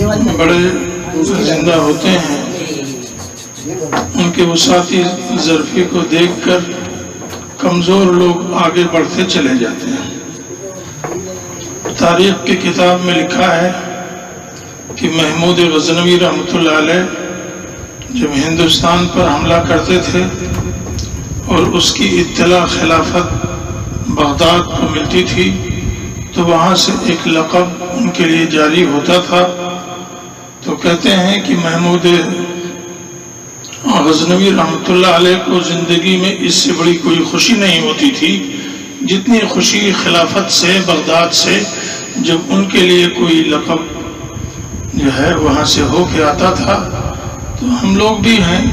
بڑے زندہ ہوتے ہیں، ان کے وسعتی ظرفی کو دیکھ کر کمزور لوگ آگے بڑھتے چلے جاتے ہیں۔ تاریخ کی کتاب میں لکھا ہے کہ محمود غزنوی رحمۃ اللہ علیہ جب ہندوستان پر حملہ کرتے تھے اور اس کی اطلاع خلافت بغداد کو ملتی تھی تو وہاں سے ایک لقب ان کے لیے جاری ہوتا تھا۔ تو کہتے ہیں کہ محمود غزنوی رحمۃ اللہ علیہ کو زندگی میں اس سے بڑی کوئی خوشی نہیں ہوتی تھی جتنی خوشی خلافت سے، بغداد سے، جب ان کے لیے کوئی لقب جو ہے وہاں سے ہو کے آتا تھا۔ تو ہم لوگ بھی ہیں،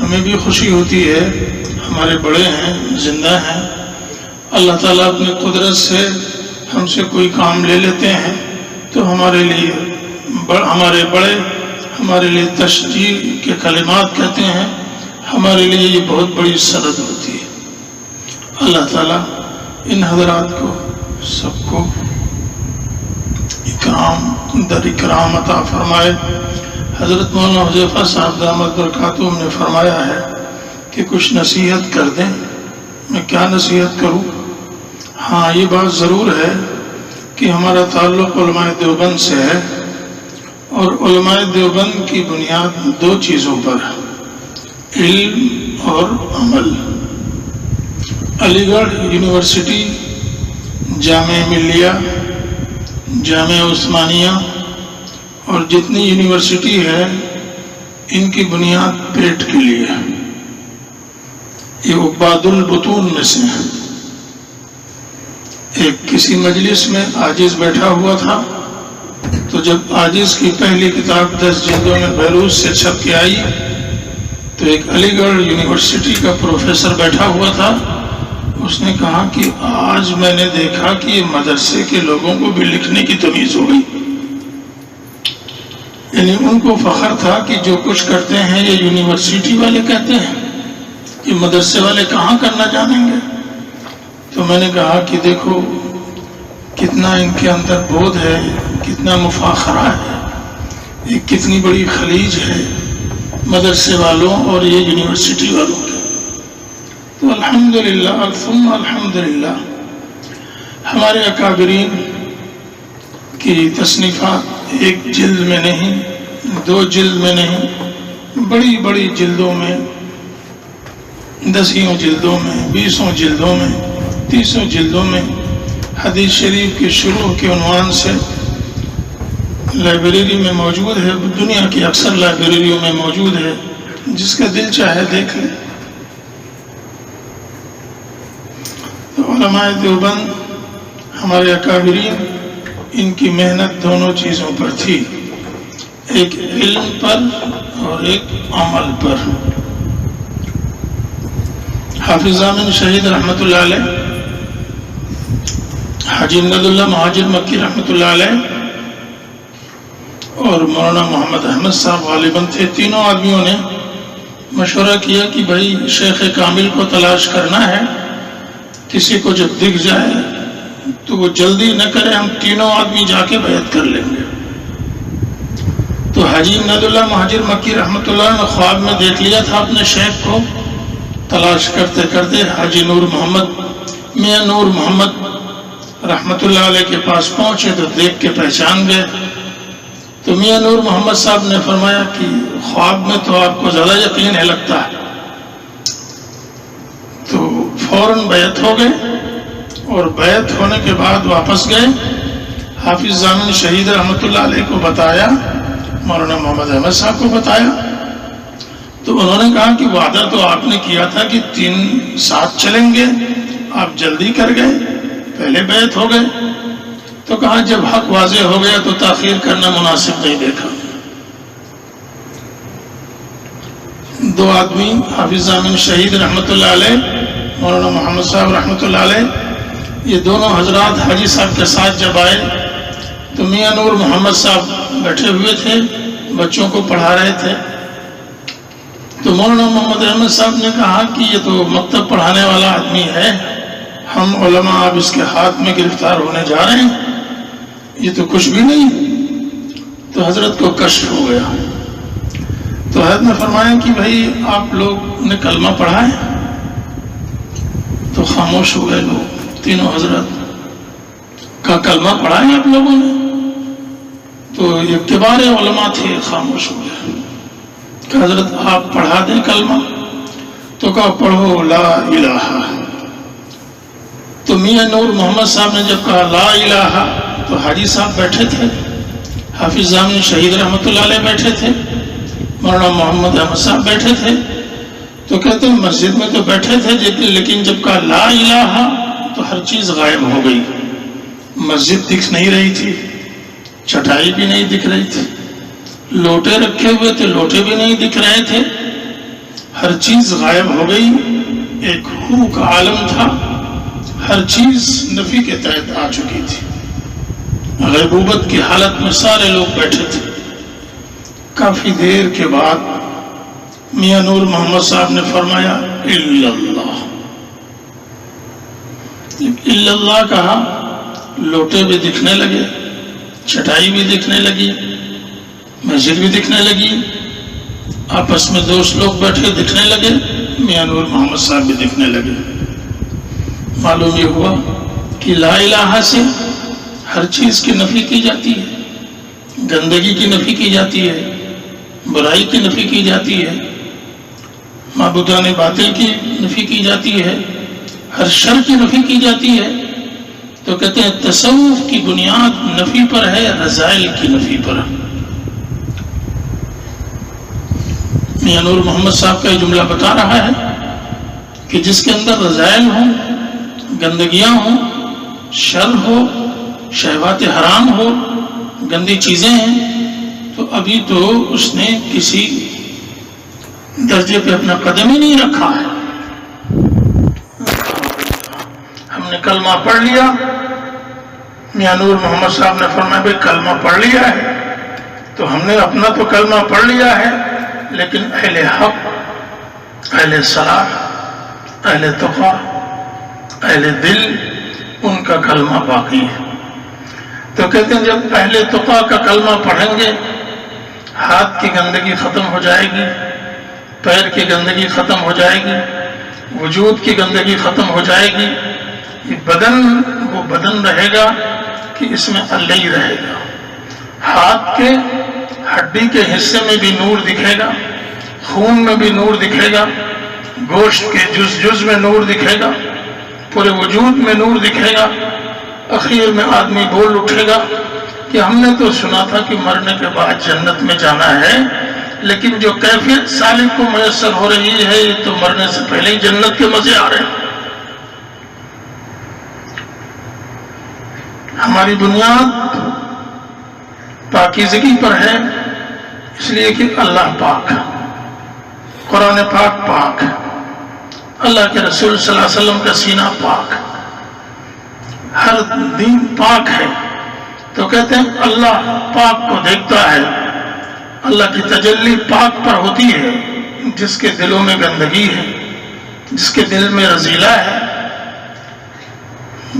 ہمیں بھی خوشی ہوتی ہے، ہمارے بڑے ہیں، زندہ ہیں، اللہ تعالیٰ اپنی قدرت سے ہم سے کوئی کام لے لیتے ہیں تو ہمارے لیے ہمارے بڑے ہمارے لیے تشجیع کے کلمات کہتے ہیں، ہمارے لیے یہ بہت بڑی سند ہوتی ہے۔ اللہ تعالیٰ ان حضرات کو سب کو اکرام در اکرام عطا فرمائے۔ حضرت مولانا حذیفہ صاحب دامت برکاتہم نے فرمایا ہے کہ کچھ نصیحت کر دیں۔ میں کیا نصیحت کروں؟ ہاں، یہ بات ضرور ہے کہ ہمارا تعلق علماء دیوبند سے ہے، اور علماء دیوبند کی بنیاد دو چیزوں پر ہے، علم اور عمل۔ علی گڑھ یونیورسٹی، جامعہ ملیہ، جامعہ عثمانیہ اور جتنی یونیورسٹی ہے ان کی بنیاد پیٹ کے لیے ہے۔ یہ عباد البطون میں سے ہے۔ ایک کسی مجلس میں عاجز بیٹھا ہوا تھا، تو جب عاجز کی پہلی کتاب 10 جلدوں میں بیروت سے چھپ کے آئی تو ایک علی گڑھ یونیورسٹی کا پروفیسر بیٹھا ہوا تھا، اس نے کہا کہ آج میں نے دیکھا کہ یہ مدرسے کے لوگوں کو بھی لکھنے کی تمیز ہو گئی۔ یعنی ان کو فخر تھا کہ جو کچھ کرتے ہیں یہ یونیورسٹی والے کہتے ہیں، یہ مدرسے والے کہاں کرنا جانیں گے۔ تو میں نے کہا کہ دیکھو کتنا ان کے اندر بودھ ہے، کتنا مفاخرہ ہے، یہ کتنی بڑی خلیج ہے مدرسے والوں اور یہ یونیورسٹی والوں کے۔ تو الحمدللہ ثم الحمدللہ ہمارے اکابرین کی تصنیفات ایک جلد میں نہیں، 2 جلد میں نہیں، بڑی بڑی جلدوں میں، 10 جلدوں میں، 20 جلدوں میں، 30 جلدوں میں حدیث شریف کے شروع کے عنوان سے لائبریری میں موجود ہے، دنیا کی اکثر لائبریریوں میں موجود ہے، جس کا دل چاہے دیکھ لے۔ تو علماء دیوبند ہمارے اکابرین، ان کی محنت دونوں چیزوں پر تھی، ایک علم پر اور ایک عمل پر۔ حافظ ضامن شہید رحمۃ اللہ علیہ، حاجی امداد اللہ مہاجر مکی رحمۃ اللہ علیہ اور مولانا محمد احمد صاحب غالباً تھے، تینوں آدمیوں نے مشورہ کیا کہ بھائی شیخ کامل کو تلاش کرنا ہے، کسی کو جب دکھ جائے تو وہ جلدی نہ کرے، ہم تینوں آدمی جا کے بیعت کر لیں گے۔ تو حاجی امداد اللہ مہاجر مکی رحمۃ اللہ نے خواب میں دیکھ لیا تھا اپنے شیخ کو، تلاش کرتے کرتے حاجی نور محمد، میاں نور محمد رحمۃ اللہ علیہ کے پاس پہنچے تو دیکھ کے پہچان گئے۔ تو میاں نور محمد صاحب نے فرمایا کہ خواب میں تو آپ کو زیادہ یقین ہے لگتا ہے۔ تو فوراً بیعت ہو گئے، اور بیعت ہونے کے بعد واپس گئے، حافظ ضامن شہید رحمۃ اللہ علیہ کو بتایا، مولانا محمد احمد صاحب کو بتایا۔ تو انہوں نے کہا کہ وعدہ تو آپ نے کیا تھا کہ 3 ساتھ چلیں گے، آپ جلدی کر گئے، پہلے بیعت ہو گئے۔ تو کہا جب حق واضح ہو گیا تو تاخیر کرنا مناسب نہیں دیکھا۔ 2 آدمی، حافظ ضامن شہید رحمۃ اللہ علیہ، مولانا محمد صاحب رحمۃ اللہ علیہ، یہ دونوں حضرات حاجی صاحب کے ساتھ جب آئے تو میاں نور محمد صاحب بیٹھے ہوئے تھے، بچوں کو پڑھا رہے تھے۔ تو مولانا محمد احمد صاحب نے کہا کہ یہ تو مکتب پڑھانے والا آدمی ہے، ہم علماء اب اس کے ہاتھ میں گرفتار ہونے جا رہے ہیں، یہ تو کچھ بھی نہیں۔ تو حضرت کو کشف ہو گیا. تو حضرت نے فرمایا کہ بھائی آپ لوگ نے کلمہ پڑھا ہے؟ تو خاموش ہو گئے لوگ. تینوں حضرت کا کلمہ پڑھا ہے آپ لوگوں نے؟ تو یہ کبار علماء تھے، خاموش ہو گئے. کہ حضرت آپ پڑھا دیں کلمہ؟ تو کہا پڑھو لا الہ. تو میاں نور محمد صاحب نے جب کہا لا الہ تو حاجی صاحب بیٹھے تھے، حافظ ضامن شہید رحمۃ اللہ علیہ بیٹھے تھے، مولانا محمد احمد صاحب بیٹھے تھے. تو کہتے ہیں مسجد میں تو بیٹھے تھے لیکن جب کہا لا الہ تو ہر چیز غائب ہو گئی. مسجد دکھ نہیں رہی تھی، چٹائی بھی نہیں دکھ رہی تھی، لوٹے رکھے ہوئے تھے لوٹے بھی نہیں دکھ رہے تھے، ہر چیز غائب ہو گئی. ایک ہو کا عالم تھا، ہر چیز نفی کے تحت آ چکی تھی. غیبوبت کی حالت میں سارے لوگ بیٹھے تھے. کافی دیر کے بعد میاں نور محمد صاحب نے فرمایا الا اللہ. الا اللہ کہا، لوٹے بھی دکھنے لگے، چٹائی بھی دکھنے لگی، مسجد بھی دکھنے لگی، آپس میں دوست لوگ بیٹھے دکھنے لگے، میاں نور محمد صاحب بھی دکھنے لگے. معلوم یہ ہوا کہ لا الہ سے ہر چیز کی نفی کی جاتی ہے، گندگی کی نفی کی جاتی ہے، برائی کی نفی کی جاتی ہے، معبودان باطل کی نفی کی جاتی ہے، ہر شر کی نفی کی جاتی ہے. تو کہتے ہیں تصوف کی بنیاد نفی پر ہے، رذائل کی نفی پر. میاں نور محمد صاحب کا یہ جملہ بتا رہا ہے کہ جس کے اندر رذائل ہوں، گندگیاں ہوں، شر ہو، شہوات حرام ہو، گندی چیزیں ہیں، تو ابھی تو اس نے کسی درجے پہ اپنا قدم ہی نہیں رکھا ہے. ہم نے کلمہ پڑھ لیا، میاں نور محمد صاحب نے فرمایا بھائی کلمہ پڑھ لیا ہے تو ہم نے اپنا تو کلمہ پڑھ لیا ہے، لیکن اہل حق، اہل صلاح، اہل تقوی، اہل دل، ان کا کلمہ باقی ہے. تو کہتے ہیں جب اہل تقوی کا کلمہ پڑھیں گے، ہاتھ کی گندگی ختم ہو جائے گی، پیر کی گندگی ختم ہو جائے گی، وجود کی گندگی ختم ہو جائے گی. یہ بدن وہ بدن رہے گا کہ اس میں اللہ ہی رہے گا. ہاتھ کے ہڈی کے حصے میں بھی نور دکھے گا، خون میں بھی نور دکھے گا، گوشت کے جز جز میں نور دکھے گا، پورے وجود میں نور دکھے گا. اخیر میں آدمی بول اٹھے گا کہ ہم نے تو سنا تھا کہ مرنے کے بعد جنت میں جانا ہے، لیکن جو کیفیت سالک کو میسر ہو رہی ہے یہ تو مرنے سے پہلے ہی جنت کے مزے آ رہے ہیں. ہماری بنیاد پاکیزگی پر ہے، اس لیے کہ اللہ پاک، قرآن پاک پاک، اللہ کے رسول صلی اللہ علیہ وسلم کا سینہ پاک، ہر دین پاک ہے. تو کہتے ہیں اللہ پاک کو دیکھتا ہے، اللہ کی تجلی پاک پر ہوتی ہے. جس کے دلوں میں گندگی ہے، جس کے دل میں رذیلہ ہے،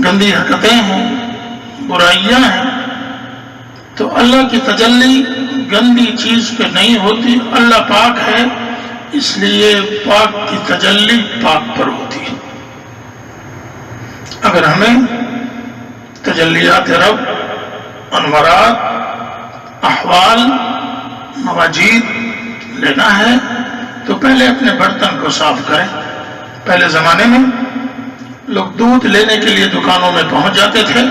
گندی حرکتیں ہیں، برائیاں ہیں، تو اللہ کی تجلی گندی چیز پہ نہیں ہوتی. اللہ پاک ہے، اس لیے پاک کی تجلی پاک پر ہوتی ہے. اگر ہمیں تجلیات رب، انوارات، احوال، مواجید لینا ہے تو پہلے اپنے برتن کو صاف کریں. پہلے زمانے میں لوگ دودھ لینے کے لیے دکانوں میں پہنچ جاتے تھے.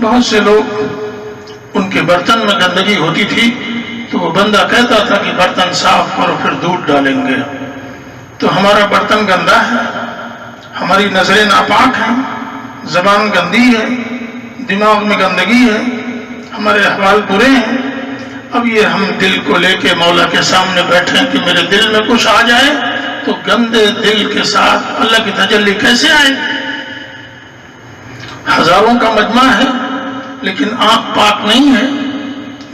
بہت سے لوگ ان کے برتن میں گندگی ہوتی تھی تو وہ بندہ کہتا تھا کہ برتن صاف کرو پھر دودھ ڈالیں گے. تو ہمارا برتن گندا ہے، ہماری نظریں ناپاک ہیں، زبان گندی ہے، دماغ میں گندگی ہے، ہمارے احوال برے ہیں. اب یہ ہم دل کو لے کے مولا کے سامنے بیٹھے کہ میرے دل میں کچھ آ جائے تو گندے دل کے ساتھ اللہ کی تجلی کیسے آئے؟ ہزاروں کا مجمع ہے لیکن آنکھ پاک نہیں ہے،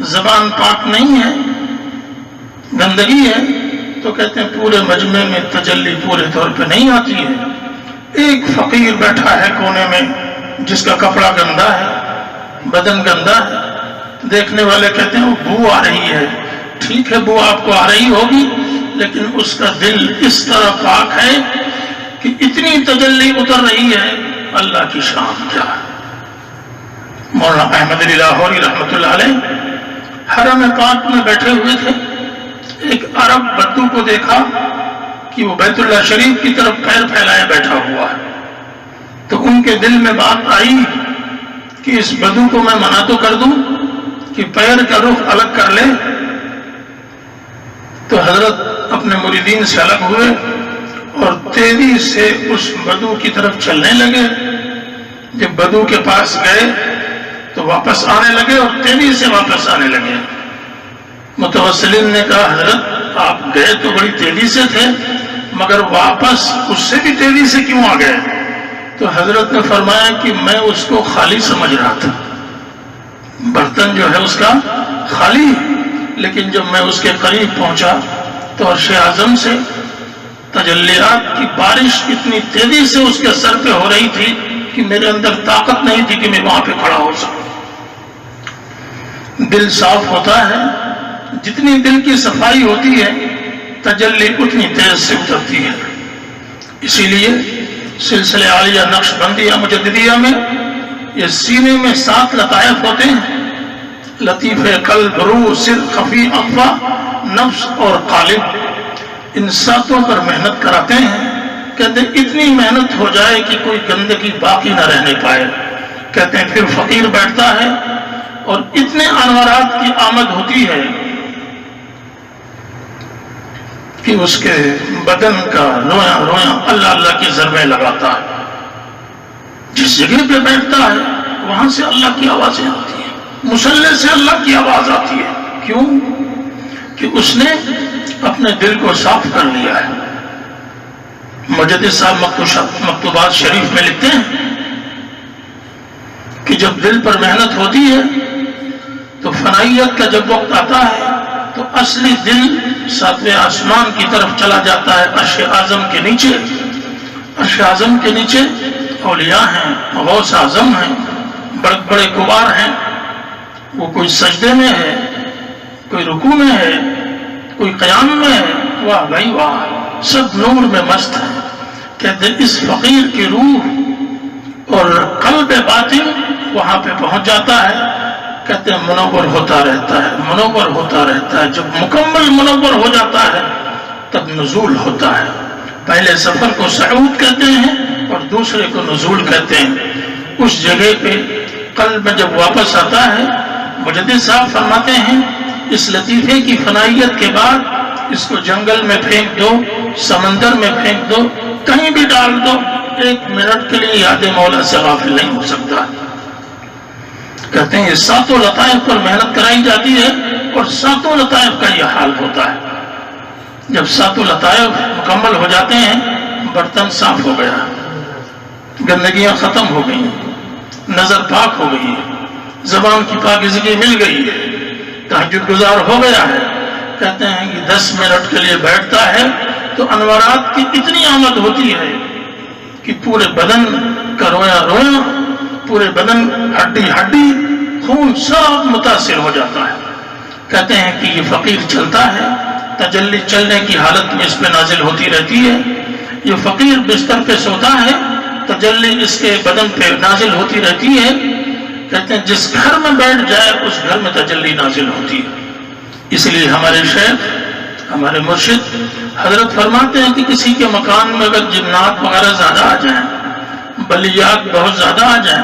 زبان پاک نہیں ہے، گندگی ہے، تو کہتے ہیں پورے مجمع میں تجلی پورے طور پہ نہیں آتی ہے. ایک فقیر بیٹھا ہے کونے میں جس کا کپڑا گندا ہے، بدن گندا ہے، دیکھنے والے کہتے ہیں وہ بو آ رہی ہے. ٹھیک ہے بو آپ کو آ رہی ہوگی، لیکن اس کا دل اس طرح پاک ہے کہ اتنی تجلی اتر رہی ہے. اللہ کی شان کیا ہے. مولانا احمد علی لاہوری رحمۃ اللہ علیہ حرم پاک میں بیٹھے ہوئے تھے. ایک عرب بدو کو دیکھا کہ وہ بیت اللہ شریف کی طرف پیر پھیلائے بیٹھا ہوا ہے. تو ان کے دل میں بات آئی کہ اس بدو کو میں منع تو کر دوں کہ پیر کا رخ الگ کر لے. تو حضرت اپنے مریدین سے الگ ہوئے اور تیزی سے اس بدو کی طرف چلنے لگے. جب بدو کے پاس گئے تو واپس آنے لگے اور تیزی سے واپس آنے لگے. متوسلین نے کہا حضرت آپ گئے تو بڑی تیزی سے تھے مگر واپس اس سے بھی تیزی سے کیوں آ گئے؟ تو حضرت نے فرمایا کہ میں اس کو خالی سمجھ رہا تھا، برتن جو ہے اس کا خالی، لیکن جب میں اس کے قریب پہنچا تو عرش اعظم سے تجلیات کی بارش اتنی تیزی سے اس کے سر پہ ہو رہی تھی کہ میرے اندر طاقت نہیں تھی کہ میں وہاں پہ کھڑا ہو سکوں. دل صاف ہوتا ہے، جتنی دل کی صفائی ہوتی ہے تجلی اتنی تیز سے اترتی ہے. اسی لیے سلسلہ عالیہ نقش بندیہ مجددیہ میں یہ سینے میں 7 لطائف ہوتے ہیں. لطیف قلب، روح، سر، خفی، اخفا، نفس اور قالب. ان 7 پر محنت کراتے ہیں. کہتے ہیں اتنی محنت ہو جائے کہ کوئی گندگی باقی نہ رہنے پائے. کہتے ہیں پھر فقیر بیٹھتا ہے اور اتنے انوارات کی آمد ہوتی ہے کہ اس کے بدن کا رویا رویا اللہ اللہ کی ضربیں لگاتا ہے. جس جگہ پہ بیٹھتا ہے وہاں سے اللہ کی آوازیں آتی ہیں، مصلی سے اللہ کی آواز آتی ہے. کیوں؟ کہ اس نے اپنے دل کو صاف کر لیا ہے. مجدد صاحب مکتوبات شریف میں لکھتے ہیں کہ جب دل پر محنت ہوتی ہے تو فنائیت کا جب وقت آتا ہے تو اصلی دل 7ویں آسمان کی طرف چلا جاتا ہے. عرش اعظم کے نیچے، عرش اعظم کے نیچے اولیاء ہیں، غوث اعظم ہیں، بڑے بڑے کبار ہیں. وہ کوئی سجدے میں ہے، کوئی رکوع میں ہے، کوئی قیام میں ہے. واہ بھائی واہ، سب نور میں مست ہیں. کہتے ہیں اس فقیر کی روح اور قلب باطن وہاں پہ پہنچ جاتا ہے. کہتے ہیں منور ہوتا رہتا ہے، منور ہوتا رہتا ہے. جب مکمل منور ہو جاتا ہے تب نزول ہوتا ہے. پہلے سفر کو صعود کہتے ہیں اور دوسرے کو نزول کہتے ہیں. اس جگہ پہ قلب میں جب واپس آتا ہے، مجدد صاحب فرماتے ہیں اس لطیفے کی فنائیت کے بعد اس کو جنگل میں پھینک دو، سمندر میں پھینک دو، کہیں بھی ڈال دو، 1 منٹ کے لیے یاد مولا سے غافل نہیں ہو سکتا. کہتے ہیں یہ 7 لطائف پر محنت کرائی جاتی ہے اور 7 لطائف کا یہ حال ہوتا ہے. جب 7 لطائف مکمل ہو جاتے ہیں برتن صاف ہو گیا، گندگیاں ختم ہو گئی، نظر پاک ہو گئی، زبان کی پاکیزگی مل گئی ہے، تہجد گزار ہو گیا ہے. کہتے ہیں کہ 10 منٹ کے لیے بیٹھتا ہے تو انوارات کی اتنی آمد ہوتی ہے کہ پورے بدن کا رویا رویا، پورے بدن ہڈی ہڈی، خون سب متاثر ہو جاتا ہے. کہتے ہیں کہ یہ فقیر چلتا ہے، تجلی چلنے کی حالت میں اس پہ نازل ہوتی رہتی ہے. یہ فقیر بستر پہ سوتا ہے، تجلی اس کے بدن پہ نازل ہوتی رہتی ہے. کہتے ہیں جس گھر میں بیٹھ جائے اس گھر میں تجلی نازل ہوتی ہے. اس لیے ہمارے شیخ، ہمارے مرشد حضرت فرماتے ہیں کہ کسی کے مکان میں اگر جنات وغیرہ زیادہ آ جائیں، بلیات بہت زیادہ آ جائیں،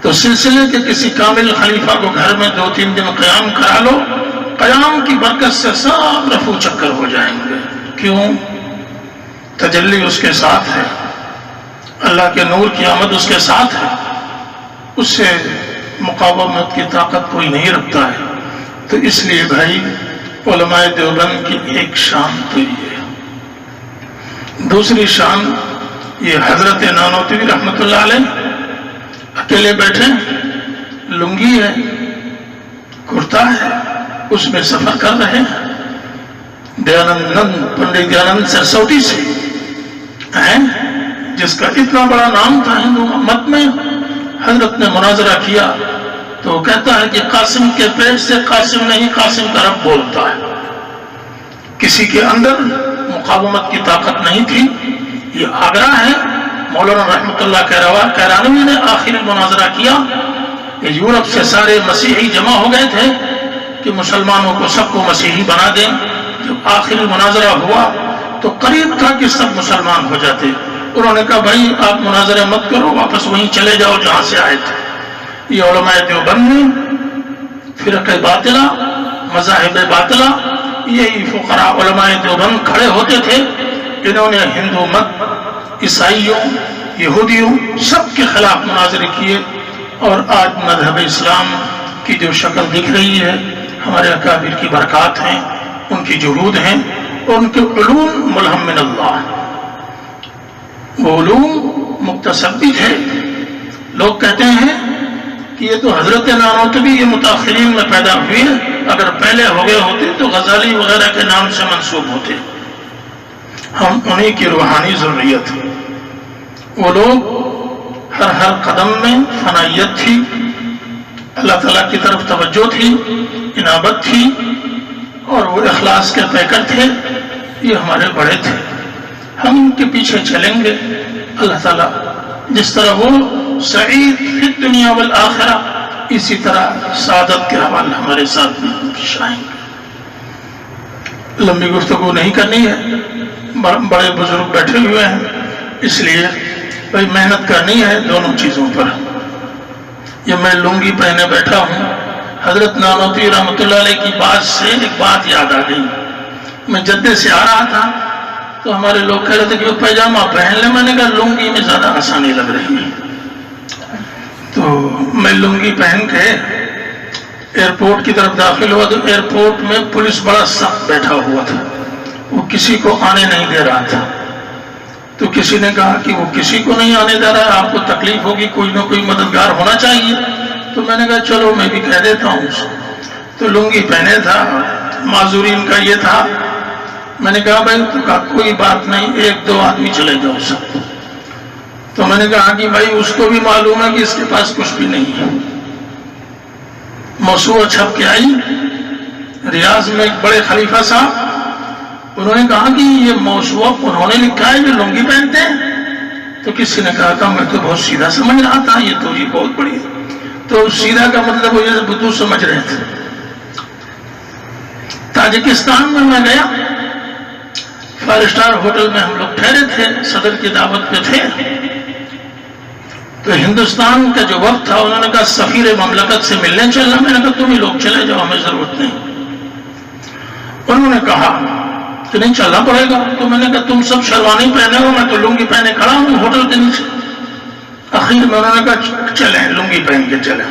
تو سلسلے کے کسی کامل خلیفہ کو گھر میں 2-3 دن قیام کرا لو، قیام کی برکت سے سب رفو چکر ہو جائیں گے. کیوں؟ تجلی اس کے ساتھ ہے، اللہ کے نور کی آمد اس کے ساتھ ہے، اس سے مقاومت کی طاقت کوئی نہیں رکھتا ہے. تو اس لیے بھائی علماء دیوبند کی ایک شان تو یہ ہے. دوسری شان یہ حضرت نانوتوی رحمۃ اللہ علیہ اکیلے بیٹھے، لنگی ہے، کرتا ہے، اس میں سفر کر رہے ہیں. پنڈت دیانند سرسوتی سے ہیں جس کا اتنا بڑا نام تھا ہندو مت میں. حضرت نے مناظرہ کیا تو وہ کہتا ہے کہ قاسم کے پیٹ سے قاسم نہیں، قاسم کا رب بولتا ہے۔ کسی کے اندر مقاومت کی طاقت نہیں تھی۔ یہ آگرہ ہے، مولانا رحمۃ اللہ کیرانوی نے آخری مناظرہ کیا کہ یورپ سے سارے مسیحی جمع ہو گئے تھے کہ مسلمانوں کو سب کو مسیحی بنا دیں۔ جب آخری مناظرہ ہوا تو قریب تھا کہ سب مسلمان ہو جاتے۔ انہوں نے کہا بھائی آپ مناظرہ مت کرو، واپس وہیں چلے جاؤ جہاں سے آئے تھے۔ یہ علماء دیوبند میں فرقہ باطلہ، مذاہب باطلہ، یہی فقراء علماء دیوبند کھڑے ہوتے تھے۔ انہوں نے ہندو مت، عیسائیوں، یہودیوں سب کے خلاف مناظرے کیے، اور آج مذہب اسلام کی جو شکل دکھ رہی ہے ہمارے اکابر کی برکات ہیں، ان کی جہود ہیں، اور ان کے علوم ملہم من اللہ، وہ علوم مکتسب بھی تھے۔ لوگ کہتے ہیں کہ یہ تو حضرت نانوتبی یہ متاخرین میں پیدا ہوئے، اگر پہلے ہو گئے ہوتے تو غزالی وغیرہ کے نام سے منسوب ہوتے۔ ہم انہی کی روحانی ضروریت۔ وہ لوگ ہر قدم میں فنائیت تھی، اللہ تعالیٰ کی طرف توجہ تھی، انابت تھی، اور وہ اخلاص کے پیکر تھے۔ یہ ہمارے بڑے تھے، ہم ان کے پیچھے چلیں گے۔ اللہ تعالیٰ جس طرح وہ سعید فی الدنیا والآخرہ، اسی طرح سعادت کے حوالے ہمارے ساتھ شائیں گے۔ لمبی گفتگو نہیں کرنی ہے، بڑے بزرگ بیٹھے ہوئے ہیں، اس لیے بھائی محنت کرنی ہے دونوں چیزوں پر۔ یہ میں لنگی پہنے بیٹھا ہوں، حضرت نانوتوی رحمۃ اللہ علیہ کی بات سے ایک بات یاد آ گئی۔ میں جدے سے آ رہا تھا تو ہمارے لوگ کہہ رہے تھے کہ وہ پیجامہ پہن لیں، میں نے کہا لنگی میں زیادہ آسانی لگ رہی ہے۔ تو میں لنگی پہن کے ایئرپورٹ کی طرف داخل ہوا تو ایئرپورٹ میں پولیس بڑا سخت بیٹھا ہوا تھا، وہ کسی کو آنے نہیں دے رہا تھا۔ تو کسی نے کہا کہ وہ کسی کو نہیں آنے دے رہا ہے، آپ کو تکلیف ہوگی، کوئی نہ کوئی مددگار ہونا چاہیے۔ تو میں نے کہا چلو میں بھی کہہ دیتا ہوں۔ تو لنگی پہنے تھا، معذورین کا یہ تھا۔ میں نے کہا بھائی، تو کہا کوئی بات نہیں، ایک دو آدمی چلے جاؤ سب۔ تو میں نے کہا کہ بھائی اس کو بھی معلوم ہے کہ اس کے پاس کچھ بھی نہیں ہے۔ موسوعہ چھپ کے آئی ریاض میں، ایک بڑے خلیفہ صاحب، انہوں نے کہا کہ یہ موسوعہ انہوں نے لکھا ہے جو لنگی پہنتے ہیں؟ تو کسی نے کہا میں تو بہت سیدھا سمجھ رہا تھا، یہ تو یہ بہت بڑی ہے۔ تو سیدھا کا مطلب وہ یہ بدو سمجھ رہے تھے۔ تاجکستان میں گیا، 5 اسٹار ہوٹل میں ہم لوگ ٹھہرے تھے، صدر کی دعوت پہ تھے۔ تو ہندوستان کا جو وقت تھا انہوں نے کہا سفیر مملکت سے ملنے چلنا۔ میں نے کہا تم ہی لوگ چلے جاؤ، ہمیں ضرورت نہیں۔ انہوں نے کہا کہ نہیں چلنا پڑے گا۔ تو میں نے کہا تم سب شیروانی پہنے ہو، میں تو لنگی پہنے کھڑا ہوں ہوٹل کے نیچے۔ آخر میں انہوں نے کہا چلیں، لنگی پہن کے چلیں۔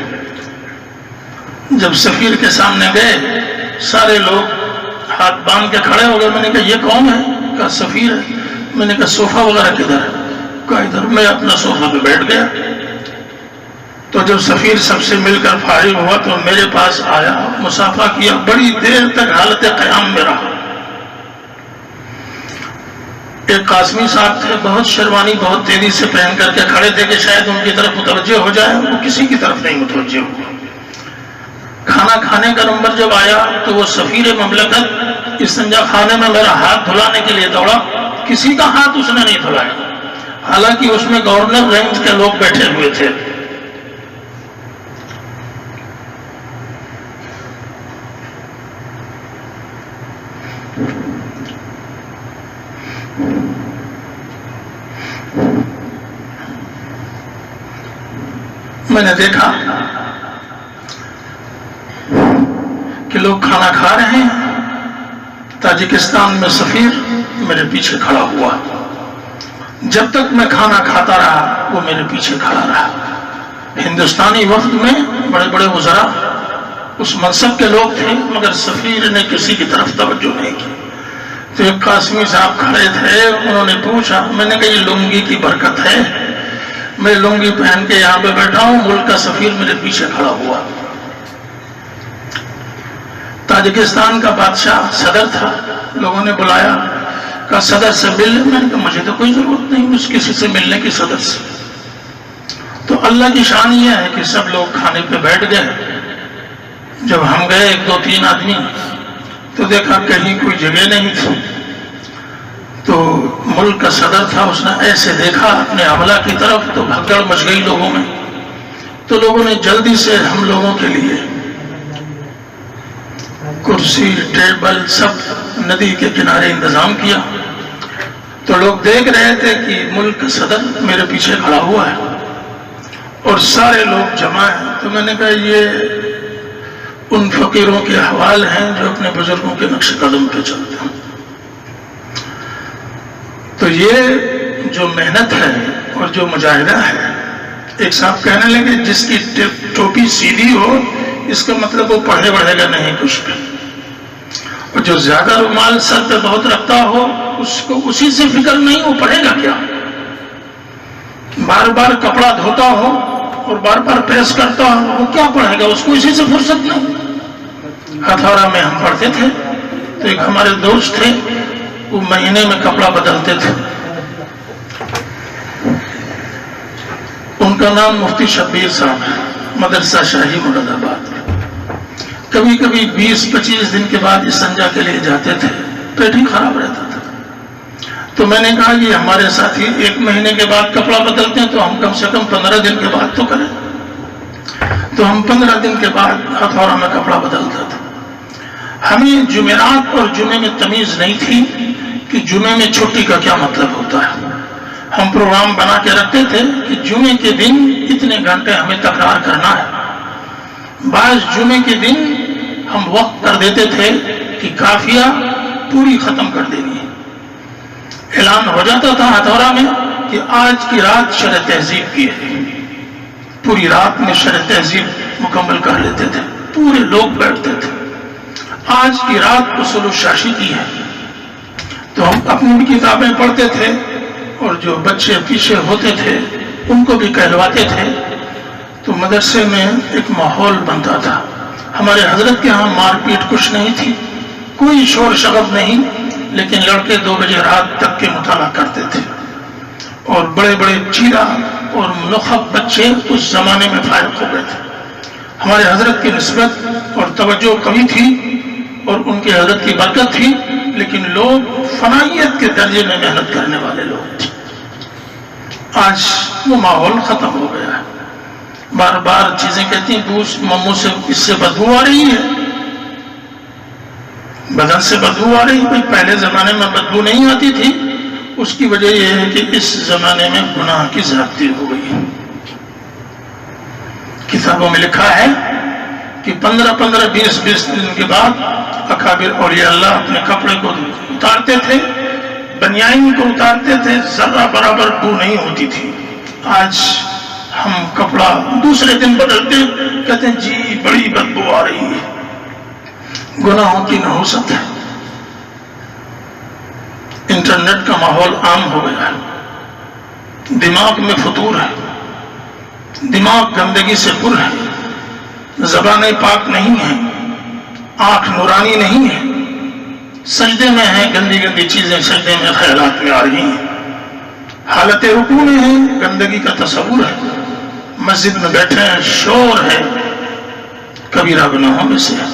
جب سفیر کے سامنے گئے سارے لوگ ہاتھ باندھ کے کھڑے ہو گئے۔ میں نے کہا یہ کون ہے؟ کہا سفیر ہے۔ میں نے کہا صوفہ وغیرہ کدھر ہے؟ کہا ادھر۔ میں اپنا صوفہ پہ بیٹھ گیا۔ تو جب سفیر سب سے مل کر فارغ ہوا تو میرے پاس آیا، مصافحہ کیا، بڑی دیر تک حالت قیام میں رہا۔ ایک قاسمی صاحب تھے، بہت شیروانی بہت تیزی سے پہن کر کے کھڑے تھے کہ شاید ان کی طرف متوجہ ہو جائے، وہ کسی کی طرف نہیں متوجہ ہوا۔ کھانا کھانے کا نمبر جب آیا تو وہ سفیر مملکت استنجا خانے میں میرا ہاتھ دھلانے کے لیے دوڑا، کسی کا ہاتھ اس نے نہیں دھلایا، حالانکہ اس میں گورنر رینج کے لوگ بیٹھے ہوئے تھے۔ میں نے دیکھا کہ لوگ کھانا کھا رہے ہیں، تاجکستان میں سفیر میرے پیچھے کھڑا ہوا، جب تک میں کھانا کھاتا رہا وہ میرے پیچھے کھڑا رہا۔ ہندوستانی وفد میں بڑے بڑے وزراء اس منصب کے لوگ تھے، مگر سفیر نے کسی کی طرف توجہ نہیں کی۔ تو ایک قاسمی صاحب کھڑے تھے، انہوں نے پوچھا، میں نے کہا یہ لنگی کی برکت ہے، میں لنگی پہن کے یہاں پہ بیٹھا ہوں، ملک کا سفیر میرے پیچھے کھڑا ہوا۔ تاجکستان کا بادشاہ صدر تھا، لوگوں نے بلایا، کہا صدر سے مل۔ میں نے کہا مجھے تو کوئی ضرورت نہیں اس کسی سے ملنے کی، صدر سے۔ تو اللہ کی شان یہ ہے کہ سب لوگ کھانے پہ بیٹھ گئے. جب ہم گئے 2-3 آدمی تو دیکھا کہیں کوئی جگہ نہیں تھی. تو ملک کا صدر تھا، اس نے ایسے دیکھا اپنے عملہ کی طرف تو بھگدڑ مچ گئی لوگوں میں. تو لوگوں نے جلدی سے ہم لوگوں کے لیے کرسی ٹیبل سب ندی کے کنارے انتظام کیا. تو لوگ دیکھ رہے تھے کہ ملک کا صدر میرے پیچھے کھڑا ہوا ہے اور سارے لوگ جمع ہیں. تو میں نے کہا یہ ان فقیروں کے احوال ہیں جو اپنے بزرگوں کے نقش قدم پہ چلتے ہیں. تو یہ جو محنت ہے اور جو مجاہدہ ہے، ایک صاحب کہنے لگے جس کی ٹوپی سیدھی ہو اس کا مطلب وہ پڑھے بڑھے گا نہیں کچھ بھی، اور جو زیادہ رومال سر پہ بہت رکھتا ہو اس کو اسی سے فکر نہیں، وہ پڑھے گا کیا. بار بار کپڑا دھوتا ہو اور بار بار پریس کرتا ہو وہ کیا پڑھے گا، اس کو اسی سے فرصت نہیں. ہتھوڑا میں ہم پڑھتے تھے تو ایک ہمارے دوست تھے، وہ مہینے میں کپڑا بدلتے تھے. ان کا نام مفتی شبیر صاحب ہے، مدرسہ شاہی مراد آباد. کبھی کبھی 20-25 دن کے بعد استنجا کے لیے جاتے تھے، پیٹ ہی خراب رہتا تھا. تو میں نے کہا کہ ہمارے ساتھی 1 مہینے کے بعد کپڑا بدلتے ہیں تو ہم کم سے کم 15 دن کے بعد تو کریں. تو ہم 15 دن کے بعد ہتھوڑا میں کپڑا بدلتا تھا. ہمیں جمعرات اور جمعے میں تمیز نہیں تھی کہ جمعے میں چھٹی کا کیا مطلب ہوتا ہے. ہم پروگرام بنا کے رکھتے تھے کہ جمعے کے دن اتنے گھنٹے ہمیں تکرار کرنا ہے. بعض جمعے کے دن ہم وقت کر دیتے تھے کہ قافیہ پوری ختم کر دینی ہے. اعلان ہو جاتا تھا ہتھوڑا میں کہ آج کی رات شرح تہذیب کی ہے. پوری رات میں شرح تہذیب مکمل کر لیتے تھے، پورے لوگ بیٹھتے تھے. آج کی رات اصول الشاشی کی ہے. تو ہم اپنی بھی کتابیں پڑھتے تھے اور جو بچے پیچھے ہوتے تھے ان کو بھی کہلواتے تھے. تو مدرسے میں ایک ماحول بنتا تھا. ہمارے حضرت کے ہاں مار پیٹ کچھ نہیں تھی، کوئی شور شغب نہیں، لیکن لڑکے 2 بجے رات تک کے مطالعہ کرتے تھے. اور بڑے بڑے چیرا اور منخب بچے اس زمانے میں فارغ ہو گئے تھے. ہمارے حضرت کی نسبت اور توجہ کمی تھی اور ان کے حضرت کی برکت تھی، لیکن لوگ فنائیت کے درجے میں محنت کرنے والے لوگ تھے. آج وہ ماحول ختم ہو گیا ہے. بار بار چیزیں کہتی ہیں بوس ممو سے اس سے بدبو آ رہی ہے، بدن سے بدبو آ رہی ہے. پہلے زمانے میں بدبو نہیں آتی تھی. اس کی وجہ یہ ہے کہ اس زمانے میں گناہ کی زیادتی ہو گئی. کتابوں میں لکھا ہے کہ 15 20 دن کے بعد اکابر اولیاء اللہ اپنے کپڑے کو اتارتے تھے، بنیان کو اتارتے تھے، ذرہ برابر بو نہیں ہوتی تھی. آج ہم کپڑا دوسرے دن بدلتے کہتے ہیں جی بڑی بدبو آ رہی ہے. گناہوں کی نحوست ہے. انٹرنیٹ کا ماحول عام ہو گیا ہے. دماغ میں فطور ہے، دماغ گندگی سے پر ہے، زبانیں پاک نہیں ہیں، آنکھ نورانی نہیں ہے، سجدے میں ہیں، گندی گندی چیزیں سجدے میں خیالات میں آ رہی ہیں. حالت رکوع میں ہیں، گندگی کا تصور ہے. مسجد میں بیٹھے ہیں، شور ہے، کبیرہ گناہوں میں سے ہے.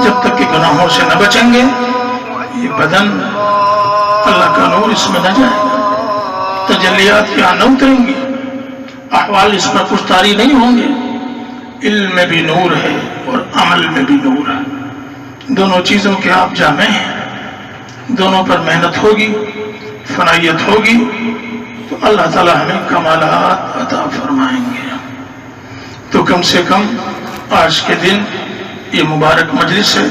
جب تک کہ گناہوں سے نہ بچیں گے یہ بدن اللہ کا نور اس میں نہ جائے گا. تجلیات یہاں نہ اتریں گی، احوال اس پر کچھ طاری نہیں ہوں گے. علم میں بھی نور ہے اور عمل میں بھی نور ہے. دونوں چیزوں کے آپ جامع ہیں. دونوں پر محنت ہوگی، فنائیت ہوگی تو اللہ تعالی ہمیں کمالات عطا فرمائیں گے. تو کم سے کم آج کے دن یہ مبارک مجلس ہے.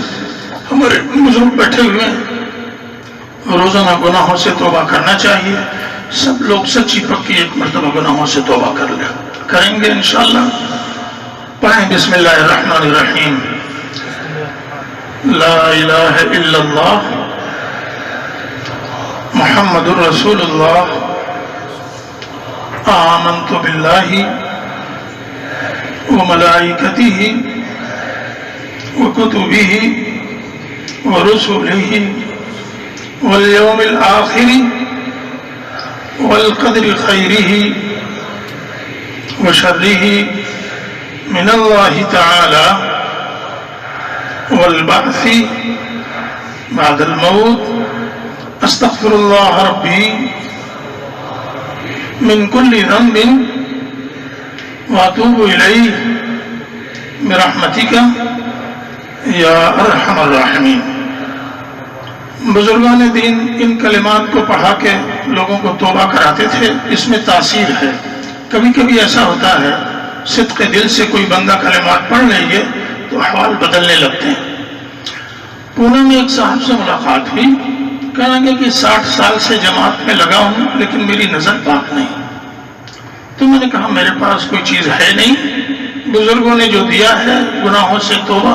ہمارے بزرگ بیٹھے ہوئے ہیں. روزانہ گناہوں سے توبہ کرنا چاہیے. سب لوگ سچی پکی ایک مرتبہ گناہوں سے توبہ کریں گے انشاءاللہ. پڑھیں بسم اللہ الرحمن الرحیم. لا الہ الا اللہ محمد الرسول اللہ. آمنت باللہ وملائکتہ وکتبہ ورسلہ والیوم الآخر والقدر خیرہ وشره من الله تعالى والبعث بعد الموت استغفر الله ربي من كل ذنب واتوب اليه برحمتك یا ارحم الراحمین۔ بزرگان دین ان کلمات کو پڑھا کے لوگوں کو توبہ کراتے تھے۔ اس میں تاثیر ہے۔ کبھی کبھی ایسا ہوتا ہے صدق دل سے کوئی بندہ کلمات پڑھ لیں گے تو احوال بدلنے لگتے ہیں۔ پونے میں ایک صاحب سے ملاقات ہوئی، کہیں گے کہ 60 سال سے جماعت میں لگا ہوں لیکن میری نظر پاک نہیں۔ تو میں نے کہا میرے پاس کوئی چیز ہے نہیں، بزرگوں نے جو دیا ہے گناہوں سے توبہ،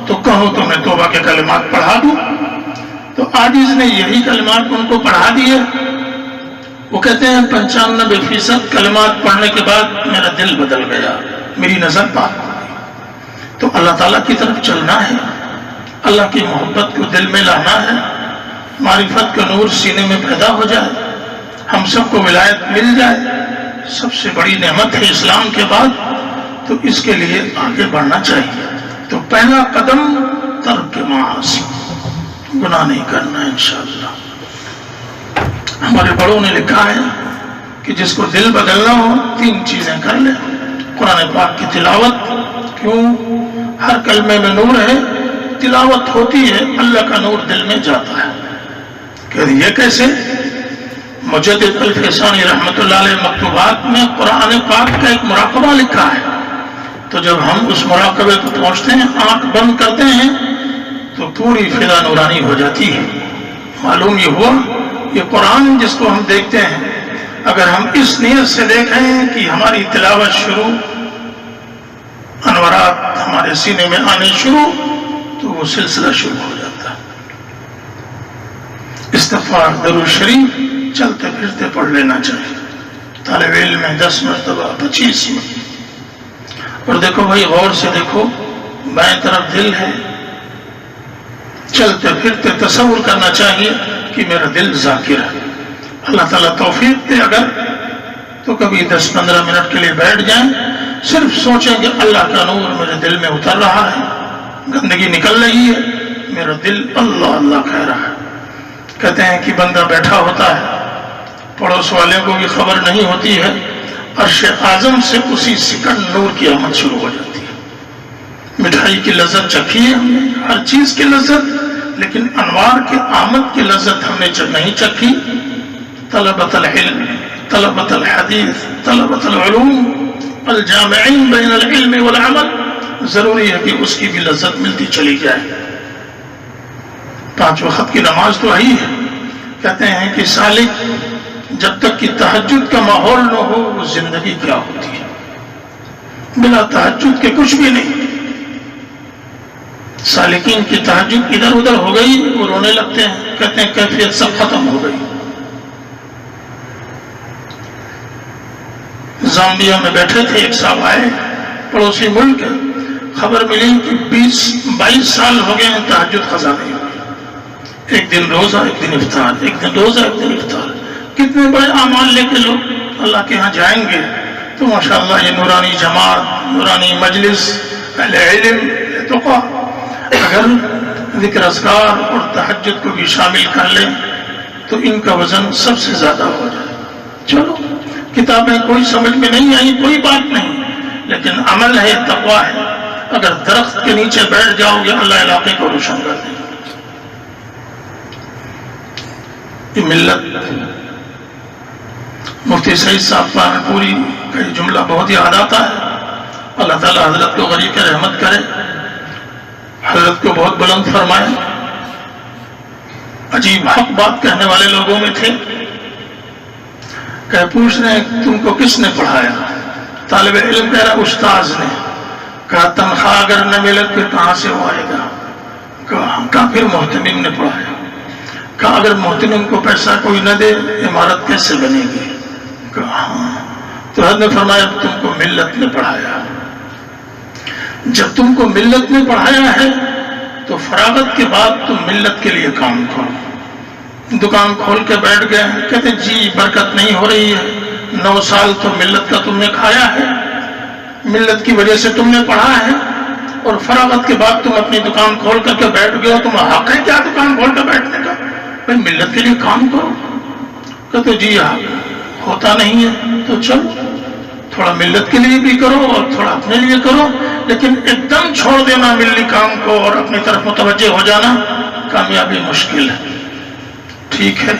تو کہو تو میں توبہ کے کلمات پڑھا دوں۔ تو عاجز نے یہی کلمات ان کو پڑھا دیے۔ وہ کہتے ہیں 95% کلمات پڑھنے کے بعد میرا دل بدل گیا، میری نظر پاک ہو گئی۔ تو اللہ تعالیٰ کی طرف چلنا ہے، اللہ کی محبت کو دل میں لانا ہے، معرفت کا نور سینے میں پیدا ہو جائے، ہم سب کو ولایت مل جائے۔ سب سے بڑی نعمت ہے اسلام کے بعد، تو اس کے لیے آگے بڑھنا چاہیے۔ تو پہلا قدم ترک معاصی، گناہ نہیں کرنا انشاءاللہ۔ ہمارے بڑوں نے لکھا ہے کہ جس کو دل بدلنا ہو 3 چیزیں کر لے۔ قرآن پاک کی تلاوت، کیوں؟ ہر کلمے میں نور ہے، تلاوت ہوتی ہے اللہ کا نور دل میں جاتا ہے۔ کہ یہ کیسے؟ مجدد الفسانی رحمۃ اللہ علیہ مکتوبات میں قرآن پاک کا ایک مراقبہ لکھا ہے۔ تو جب ہم اس مراقبے کو پہنچتے ہیں، آنکھ بند کرتے ہیں تو پوری فضا نورانی ہو جاتی ہے۔ معلوم یہ ہوا یہ قرآن جس کو ہم دیکھتے ہیں، اگر ہم اس نیت سے دیکھیں کہ ہماری تلاوت شروع، انوارات ہمارے سینے میں آنے شروع، تو وہ سلسلہ شروع ہو جاتا ہے۔ استغفار درود شریف چلتے پھرتے پڑھ لینا چاہیے۔ طالب علم میں 10 مرتبہ 25 مرتبہ۔ اور دیکھو بھائی، غور سے دیکھو، بائیں طرف دل ہے، چلتے پھرتے تصور کرنا چاہیے کہ میرا دل ذاکر ہے۔ اللہ تعالیٰ توفیق دے اگر تو کبھی 10-15 منٹ کے لیے بیٹھ جائیں، صرف سوچیں کہ اللہ کا نور میرے دل میں اتر رہا ہے، گندگی نکل رہی ہے، میرا دل اللہ اللہ کہہ رہا ہے۔ کہتے ہیں کہ بندہ بیٹھا ہوتا ہے، پڑوس والے کو بھی خبر نہیں ہوتی ہے، عرش اعظم سے اسی سیکنڈ نور کی آمد شروع ہو جاتی ہے۔ مٹھائی کی لذت چکھی ہے ہم نے، ہر چیز کی لذت، لیکن انوار کی آمد کی لذت ہم نے نہیں چکھی۔ طلبۃ العلم، طلبۃ الحدیث، طلبۃ العلوم، الجامعین بین العلم والعمل، ضروری ہے کہ اس کی بھی لذت ملتی چلی جائے۔ 5 وقت کی نماز تو آئی ہے۔ کہتے ہیں کہ سالک جب تک کہ تہجد کا ماحول نہ ہو، وہ زندگی کیا ہوتی ہے؟ بلا تہجد کے کچھ بھی نہیں۔ سالکین کی تہجد ادھر ادھر ہو گئی، وہ رونے لگتے ہیں، کہتے ہیں کیفیت سب ختم ہو گئی۔ زامبیا میں بیٹھے تھے، ایک صاحب آئے، پڑوسی ملک، خبر ملی کہ 22 سال ہو گئے ہیں تہجد قضا نہیں ہوئی۔ ایک دن روزہ، ایک دن افطار، ایک دن روزہ، ایک دن افطار۔ کتنے بڑے اعمال لے کے لوگ اللہ کے ہاں جائیں گے۔ تو ماشاءاللہ یہ نورانی جماعت، نورانی مجلس، اہل علم، تقویٰ، اگر ذکر اذکار اور تہجد کو بھی شامل کر لیں تو ان کا وزن سب سے زیادہ ہو جائے۔ چلو، کتابیں کوئی سمجھ میں نہیں آئی، کوئی بات نہیں، لیکن عمل ہے، تقویٰ ہے۔ اگر درخت کے نیچے بیٹھ جاؤ گے، اللہ علاقے کو روشن کر دے گا۔ یہ ملت، مفتی سعید صاحب پانے پوری کا یہ جملہ بہت یاد آتا ہے۔ اللہ تعالیٰ حضرت کو غریق رحمت کرے، حضرت کو بہت بلند فرمائے۔ عجیب حق بات کہنے والے لوگوں میں تھے۔ کہ پوچھ رہے ہیں تم کو کس نے پڑھایا؟ طالب علم کہہ رہا استاذ نے۔ کہا تنخواہ اگر نہ ملے پھر کہاں سے وہ آئے گا؟ کہا پھر محتمم نے پڑھایا۔ کہا اگر محتمم کو پیسہ کوئی نہ دے عمارت کیسے بنے گی؟ کہا ہاں۔ تو حضرت نے فرمایا تم کو ملت نے پڑھایا۔ جب تم کو ملت نے پڑھایا ہے تو فراغت کے بعد تم ملت کے لیے کام کرو۔ دکان کھول کے بیٹھ گئے، کہتے جی برکت نہیں ہو رہی ہے، 9 سال تو ملت کا تم نے کھایا ہے، ملت کی وجہ سے تم نے پڑھا ہے اور فراغت کے بعد تم اپنی دکان کھول کر کے بیٹھ گئے ہو، تم حق ہے کیا دکان کھول کر بیٹھنے کا؟ بھائی ملت کے لیے کام کرو۔ کہتے جی ہاں ہوتا نہیں ہے تو چلو تھوڑا ملت کے لیے بھی کرو اور تھوڑا اپنے لیے کرو، لیکن ایک دم چھوڑ دینا ملی کام کو اور اپنی طرف متوجہ ہو جانا کامیابی مشکل ہے۔ ٹھیک ہے،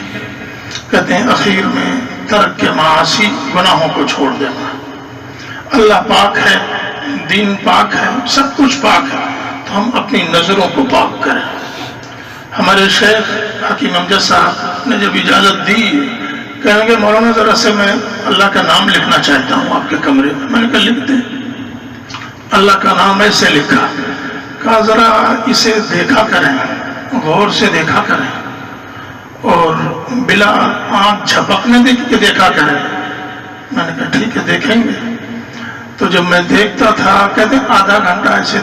کہتے ہیں اخیر میں ترک کے معاصی، گناہوں کو چھوڑ دینا۔ اللہ پاک ہے، دین پاک ہے، سب کچھ پاک ہے، تو ہم اپنی نظروں کو پاک کریں۔ ہمارے شیخ حکیم امجد صاحب نے جب اجازت دی، کہیں گے مولانا ذرا سے میں اللہ کا نام لکھنا چاہتا ہوں آپ کے کمرے میں۔ میں نے کہا لکھ دیں۔ اللہ کا نام ایسے لکھا، کہا ذرا اسے دیکھا کریں، غور سے دیکھا کریں اور بلا آنکھ جھپکنے کے دیکھا کریں۔ میں نے کہا ٹھیک ہے دیکھیں گے۔ تو جب میں دیکھتا تھا، کہتے آدھا گھنٹہ ایسے